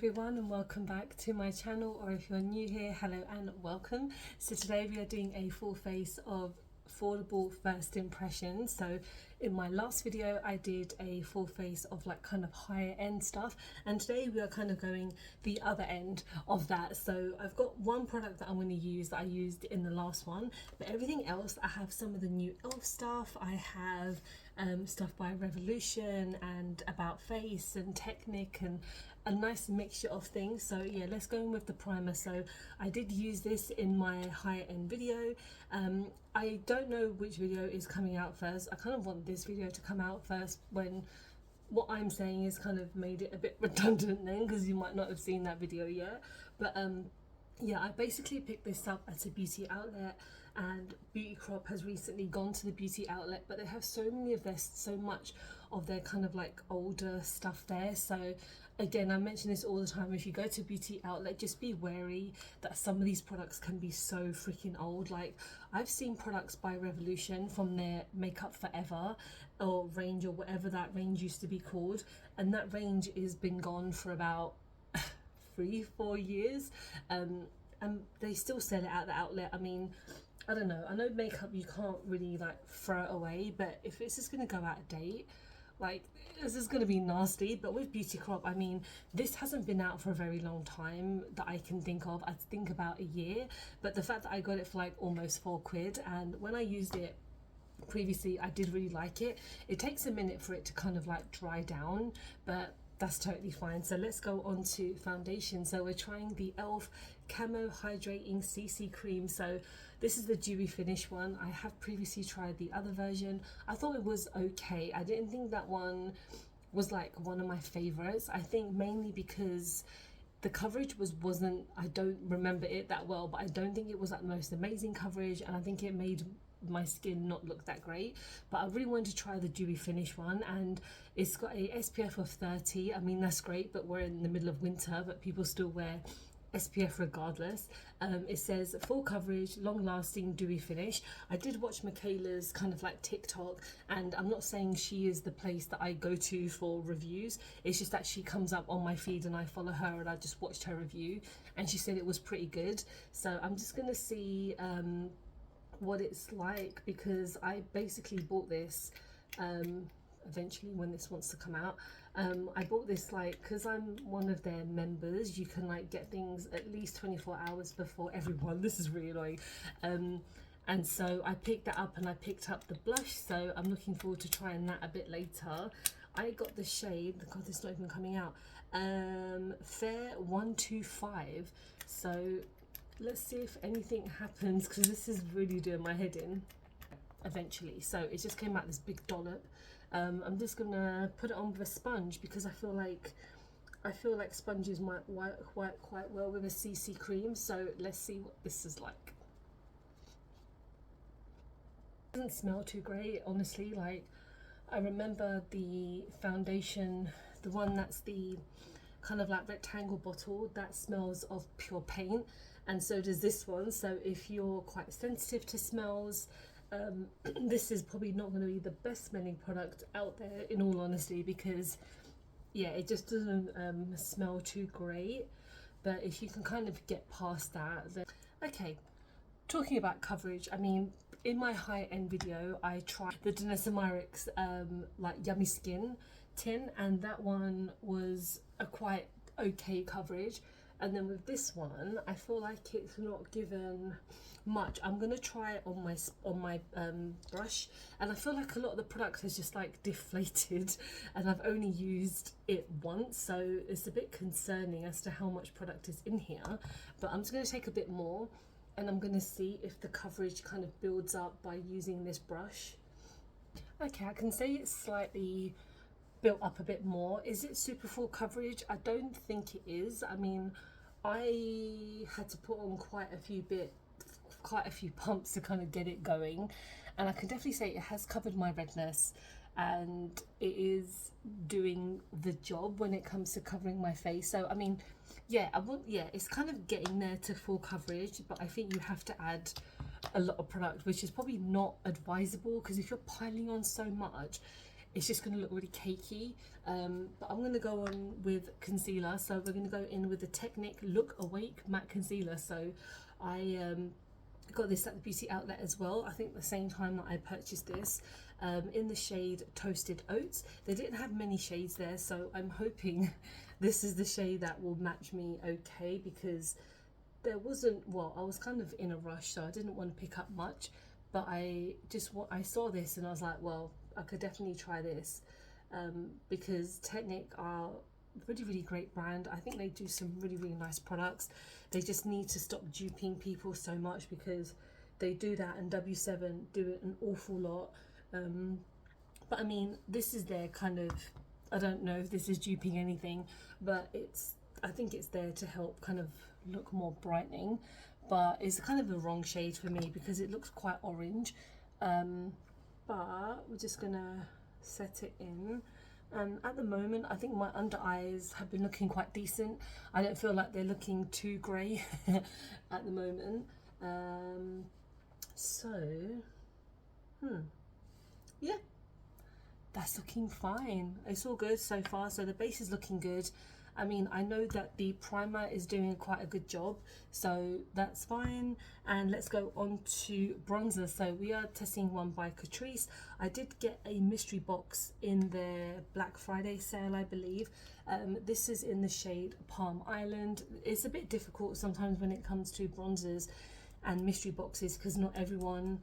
everyone, and welcome back to my channel, or if you're new here, hello and welcome. So today we are doing a full face of affordable first impressions. So in my last video I did a full face of like kind of higher end stuff, and today we are kind of going the other end of that. So I've got one product that I'm going to use that I used in the last one, but everything else I have some of the new elf stuff. I have stuff by Revolution and About Face and Technic and a nice mixture of things. So yeah, let's go in with the primer. So I did use this in my higher end video. I don't know which video is coming out first. I kind of want this video to come out first, when what I'm saying is kind of made it a bit redundant then, because you might not have seen that video yet. But yeah, I basically picked this up at a beauty outlet, and Beauty Crop has recently gone to the beauty outlet, but they have so much of their kind of like older stuff there. So again, I mention this all the time, if you go to a beauty outlet, just be wary that some of these products can be so freaking old. Like I've seen products by Revolution from their Makeup Forever or range, or whatever that range used to be called, and that range has been gone for about 3-4 years, and they still sell it at the outlet. I mean, I don't know, I know makeup you can't really like throw it away, but if it's just going to go out of date, like this is going to be nasty. But with Beauty Crop, I mean, this hasn't been out for a very long time that I can think of. I think about a year, but the fact that I got it for like almost £4, and when I used it previously I did really like it. It takes a minute for it to kind of like dry down, but that's totally fine. So let's go on to foundation. So we're trying the ELF Camo Hydrating CC Cream. So this is the dewy finish one. I have previously tried the other version. I thought it was okay. I didn't think that one was like one of my favorites. I think mainly because the coverage wasn't, I don't remember it that well, but I don't think it was like the most amazing coverage, and I think it made my skin not look that great. But I really wanted to try the dewy finish one, and it's got a SPF of 30. I mean, that's great, but we're in the middle of winter, but people still wear SPF regardless. It says full coverage, long lasting, dewy finish. I did watch Michaela's kind of like TikTok, and I'm not saying she is the place that I go to for reviews. It's just that she comes up on my feed and I follow her, and I just watched her review and she said it was pretty good. So I'm just gonna see what it's like, because I basically bought this eventually when this wants to come out. I bought this like, because I'm one of their members, you can like get things at least 24 hours before everyone. This is really annoying. And so I picked that up, and I picked up the blush, so I'm looking forward to trying that a bit later. I got the shade, God, it's not even coming out, Fair 125. So let's see if anything happens, because this is really doing my head in eventually. So it just came out this big dollop. I'm just gonna put it on with a sponge, because I feel like sponges might work quite well with a CC cream. So let's see what this is like. It doesn't smell too great, honestly. Like, I remember the foundation, the one that's the kind of like rectangle bottle, that smells of pure paint, and so does this one. So if you're quite sensitive to smells, this is probably not going to be the best smelling product out there, in all honesty, because yeah, it just doesn't smell too great. But if you can kind of get past that, then okay. Talking about coverage, I mean, in my high-end video I tried the Danessa Myricks like Yummy Skin tin, and that one was a quite okay coverage. And then with this one, I feel like it's not given much. I'm gonna try it on my brush, and I feel like a lot of the product has just like deflated, and I've only used it once, so it's a bit concerning as to how much product is in here. But I'm just gonna take a bit more, and I'm gonna see if the coverage kind of builds up by using this brush. Okay, I can say it's slightly built up a bit more. Is it super full coverage? I don't think it is. I mean, I had to put on quite a few pumps to kind of get it going, and I can definitely say it has covered my redness, and it is doing the job when it comes to covering my face. So I mean, yeah, it's kind of getting there to full coverage, but I think you have to add a lot of product, which is probably not advisable, because if you're piling on so much, it's just going to look really cakey. But I'm going to go on with concealer. So we're going to go in with the Technic Look Awake Matte Concealer. So I got this at the beauty outlet as well, I think the same time that I purchased this, in the shade Toasted Oats. They didn't have many shades there, so I'm hoping this is the shade that will match me okay, because there wasn't, well, I was kind of in a rush, so I didn't want to pick up much, but I saw this and I was like, well, I could definitely try this, because Technic are really great brand. I think they do some really nice products. They just need to stop duping people so much, because they do that, and W7 do it an awful lot. But I mean, this is their kind of, I don't know if this is duping anything, but I think it's there to help kind of look more brightening, but it's kind of the wrong shade for me because it looks quite orange. But we're just gonna set it in. At the moment, I think my under eyes have been looking quite decent. I don't feel like they're looking too grey at the moment. Yeah, that's looking fine. It's all good so far. So the base is looking good. I mean, I know that the primer is doing quite a good job, so that's fine. And let's go on to bronzer. So we are testing one by Catrice. I did get a mystery box in their Black Friday sale, I believe. This is in the shade Palm Island. It's a bit difficult sometimes when it comes to bronzers and mystery boxes, because not everyone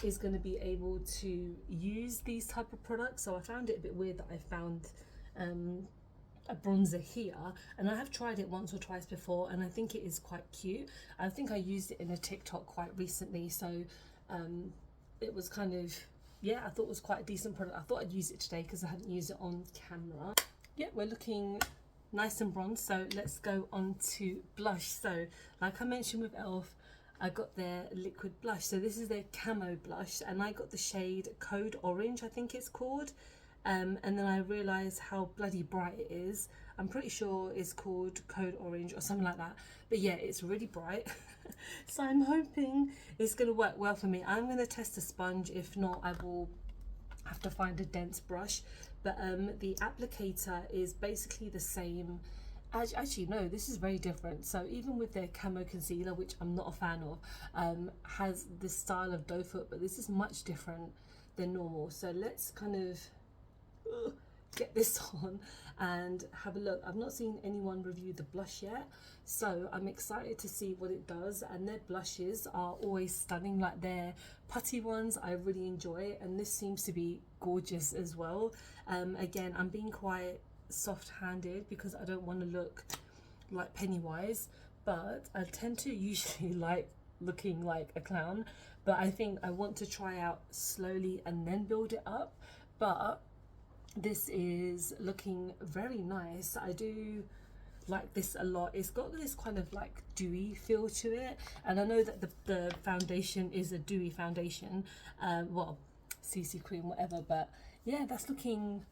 is going to be able to use these type of products. So I found it a bit weird that I found a bronzer here, and I have tried it once or twice before, and I think it is quite cute. I think I used it in a TikTok quite recently, so it was kind of, yeah, I thought it was quite a decent product. I thought I'd use it today because I hadn't used it on camera. Yeah, we're looking nice and bronzed, so let's go on to blush. So like I mentioned with Elf, I got their liquid blush. So this is their camo blush, and I got the shade Code Orange, I think it's called. And then I realised how bloody bright it is. I'm pretty sure it's called Code Orange or something like that. But yeah, it's really bright. So I'm hoping it's going to work well for me. I'm going to test a sponge. If not, I will have to find a dense brush. But the applicator is basically the same. Actually, no, this is very different. So even with their camo concealer, which I'm not a fan of, has this style of doe foot, but this is much different than normal. So let's kind of get this on and have a look. I've not seen anyone review the blush yet, so I'm excited to see what it does. And their blushes are always stunning, like their putty ones I really enjoy, and this seems to be gorgeous as well. Again, I'm being quite soft-handed because I don't want to look like Pennywise, but I tend to usually like looking like a clown, but I think I want to try out slowly and then build it up. But this is looking very nice. I do like this a lot. It's got this kind of like dewy feel to it, and I know that the foundation is a dewy foundation, well, CC cream, whatever, but yeah, that's looking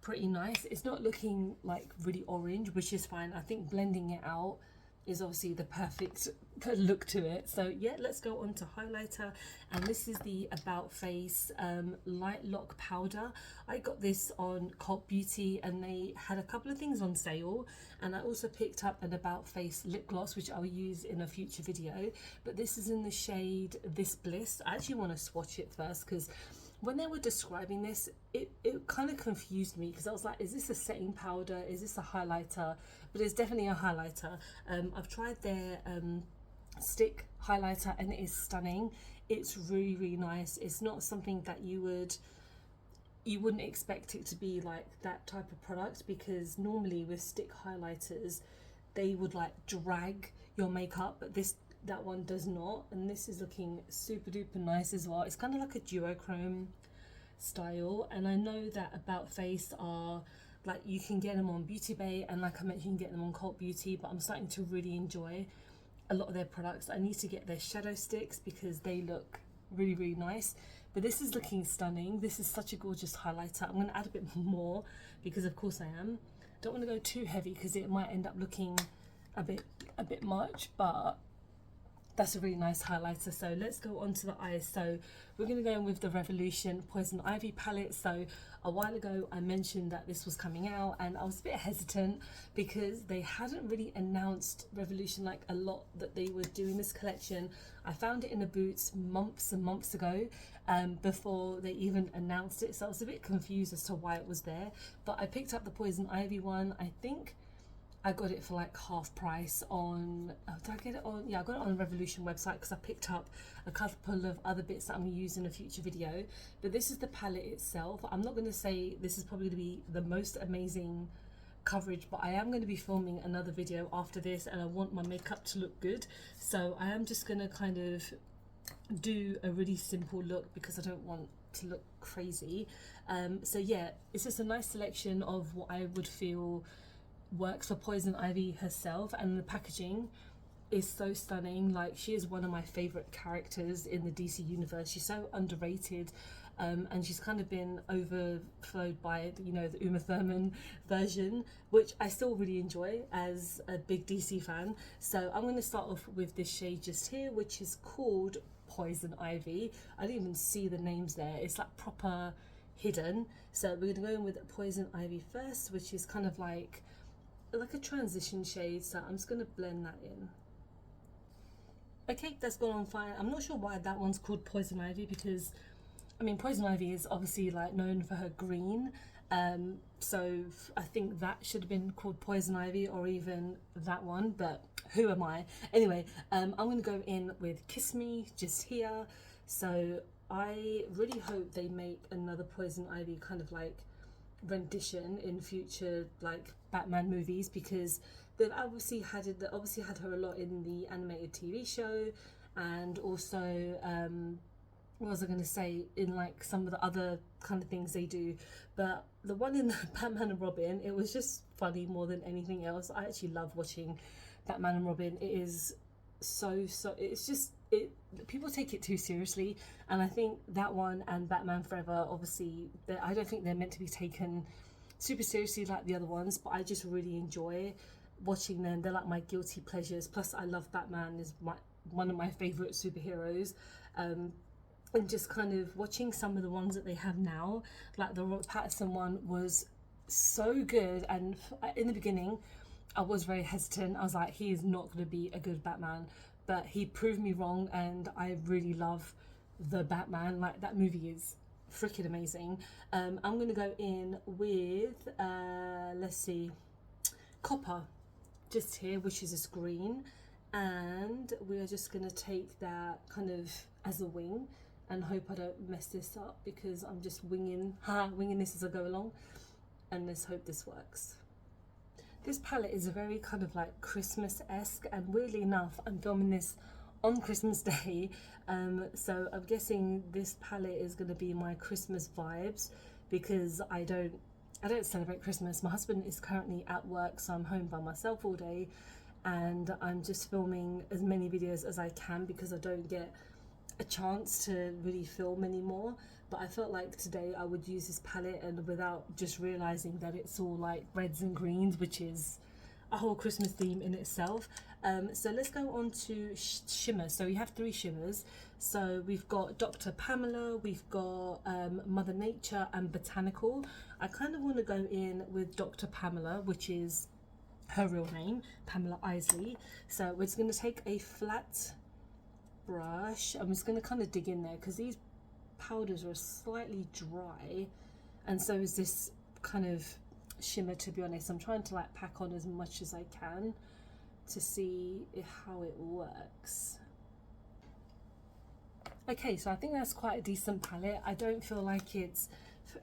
pretty nice. It's not looking like really orange, which is fine. I think blending it out is obviously the perfect look to it. So yeah, let's go on to highlighter, and this is the About Face Light Lock Powder. I got this on Cult Beauty, and they had a couple of things on sale, and I also picked up an About Face lip gloss, which I'll use in a future video, but this is in the shade This Bliss. I actually want to swatch it first, because when they were describing this, it kind of confused me, because I was like, is this a setting powder? Is this a highlighter? But it's definitely a highlighter. I've tried their stick highlighter, and it is stunning. It's really nice. It's not something that you wouldn't expect it to be like that type of product, because normally with stick highlighters, they would like drag your makeup, but that one does not, and this is looking super duper nice as well. It's kind of like a duochrome style, and I know that About Face are like, you can get them on Beauty Bay, and like I mentioned, you can get them on Cult Beauty, but I'm starting to really enjoy a lot of their products. I need to get their shadow sticks because they look really nice, but this is looking stunning. This is such a gorgeous highlighter. I'm going to add a bit more because of course I am. Don't want to go too heavy because it might end up looking a bit much, but That's a really nice highlighter. So let's go on to the eyes. So we're going to go in with the Revolution Poison Ivy palette. So a while ago I mentioned that this was coming out, and I was a bit hesitant because they hadn't really announced Revolution like a lot that they were doing this collection. I found it in the Boots months and months ago, before they even announced it, so I was a bit confused as to why it was there. But I picked up the Poison Ivy one. I think I got it for like half price on, oh, did I get it on? Yeah, I got it on the Revolution website because I picked up a couple of other bits that I'm going to use in a future video. But this is the palette itself. I'm not going to say this is probably going to be the most amazing coverage, but I am going to be filming another video after this, and I want my makeup to look good. So I am just going to kind of do a really simple look because I don't want to look crazy. So yeah, it's just a nice selection of what I would feel works for Poison Ivy herself, and the packaging is so stunning. Like, she is one of my favorite characters in the DC universe. She's so underrated, and she's kind of been overflowed by, you know, the Uma Thurman version, which I still really enjoy as a big DC fan. So I'm going to start off with this shade just here, which is called Poison Ivy. I didn't even see the names there, it's like proper hidden. So we're going to go in with Poison Ivy first, which is kind of like a transition shade. So I'm just going to blend that in. Okay, that's gone on fine. I'm not sure why that one's called Poison Ivy, because I mean, Poison Ivy is obviously like known for her green, so I think that should have been called Poison Ivy, or even that one, but who am I? Anyway, I'm going to go in with Kiss Me just here. So I really hope they make another Poison Ivy kind of like rendition in future like Batman movies, because they've obviously had it, they obviously had her a lot in the animated TV show, and also what was I going to say, in like some of the other kind of things they do. But the one in the Batman and Robin, it was just funny more than anything else. I actually love watching Batman and Robin. It is so it's just, people take it too seriously, and I think that one and Batman Forever, obviously I don't think they're meant to be taken super seriously like the other ones, but I just really enjoy watching them. They're like my guilty pleasures. Plus I love Batman, is one of my favorite superheroes, and just kind of watching some of the ones that they have now, like the Robert Pattinson one was so good, and in the beginning I was very hesitant. I was like, he is not going to be a good Batman, but he proved me wrong, and I really love the Batman. Like, that movie is freaking amazing. I'm going to go in with, let's see, Copper, just here, which is this green, and we are just going to take that kind of as a wing, and hope I don't mess this up, because I'm just winging this as I go along, and let's hope this works. This palette is a very kind of like Christmas-esque, and weirdly enough I'm filming this on Christmas Day, so I'm guessing this palette is going to be my Christmas vibes, because I don't celebrate Christmas. My husband is currently at work, so I'm home by myself all day, and I'm just filming as many videos as I can because I don't get a chance to really film anymore. But I felt like today I would use this palette, and without just realizing that it's all like reds and greens, which is a whole Christmas theme in itself. So let's go on to shimmers. So we have 3 shimmers. So we've got Dr. Pamela, we've got Mother Nature, and Botanical. I kind of want to go in with Dr. Pamela, which is her real name, Pamela Isley. So we're just going to take a flat brush. I'm just going to kind of dig in there, because these powders are slightly dry, and so is this kind of shimmer, to be honest. I'm trying to like pack on as much as I can to see how it works. Okay, so I think that's quite a decent palette. I don't feel like it's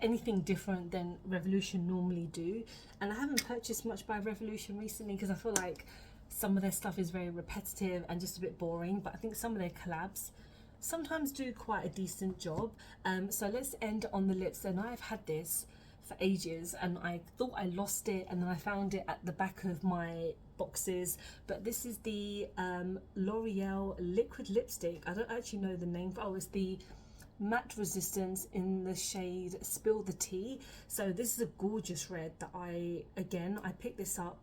anything different than Revolution normally do, and I haven't purchased much by Revolution recently because I feel like some of their stuff is very repetitive and just a bit boring, but I think some of their collabs sometimes do quite a decent job. So let's end on the lips, and I've had this for ages, and I thought I lost it, and then I found it at the back of my boxes. But this is the L'Oreal liquid lipstick. I don't actually know the name. Oh, it's the Matte Resistance in the shade Spill the Tea. So this is a gorgeous red that I picked this up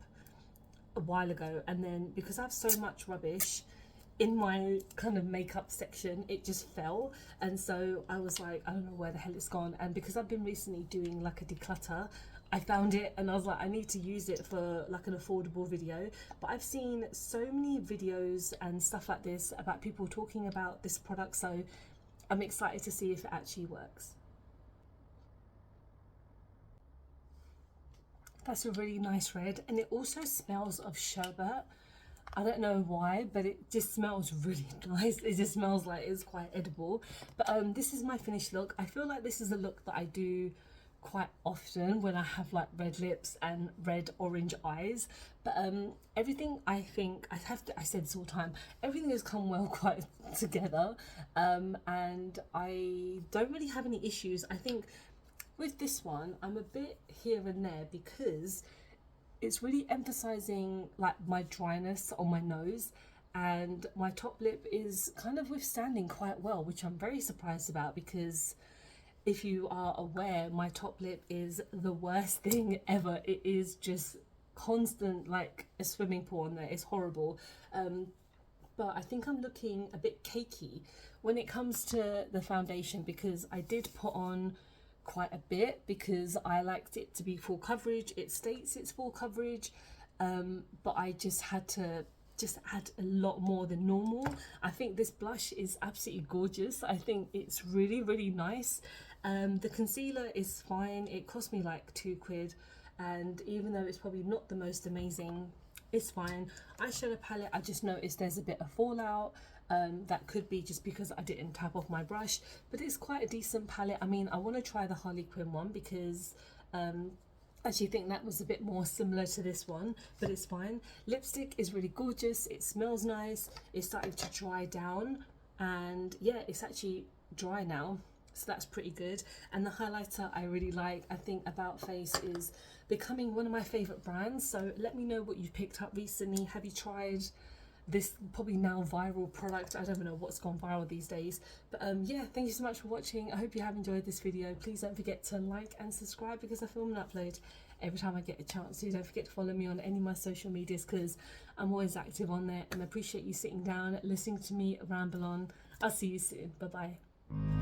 a while ago, and then because I have so much rubbish in my kind of makeup section it just fell, and so I was like, I don't know where the hell it's gone. And because I've been recently doing like a declutter, I found it and I was like, I need to use it for like an affordable video. But I've seen so many videos and stuff like this about people talking about this product, so I'm excited to see if it actually works. That's a really nice red, and it also smells of sherbet. I don't know why, but it just smells really nice. It just smells like it's quite edible. But this is my finished look. I feel like this is a look that I do quite often when I have like red lips and red orange eyes. But everything, I think I said this all the time, everything has come well quite together, and I don't really have any issues. I think with this one I'm a bit here and there because it's really emphasizing like my dryness on my nose, and my top lip is kind of withstanding quite well, which I'm very surprised about, because if you are aware, my top lip is the worst thing ever. It is just constant, like a swimming pool on there. It's horrible. But I think I'm looking a bit cakey when it comes to the foundation, because I did put on quite a bit because I liked it to be full coverage. It states it's full coverage, but I just had to add a lot more than normal. I think this blush is absolutely gorgeous. I think it's really, really nice. The concealer is fine. It cost me like £2, and even though it's probably not the most amazing, it's fine. Eyeshadow palette, I just noticed there's a bit of fallout. That could be just because I didn't tap off my brush, but it's quite a decent palette. I mean, I want to try the Harley Quinn one because I actually think that was a bit more similar to this one, but it's fine. Lipstick is really gorgeous. It smells nice. It's starting to dry down, and yeah, it's actually dry now, so that's pretty good. And the highlighter I really like. I think About Face is becoming one of my favorite brands, so let me know what you picked up recently. Have you tried this probably now viral product? I don't even know what's gone viral these days. But yeah, thank you so much for watching. I hope you have enjoyed this video. Please don't forget to like and subscribe, because I film and upload every time I get a chance to. Don't forget to follow me on any of my social medias, because I'm always active on there, and I appreciate you sitting down listening to me ramble on. I'll see you soon. Bye bye.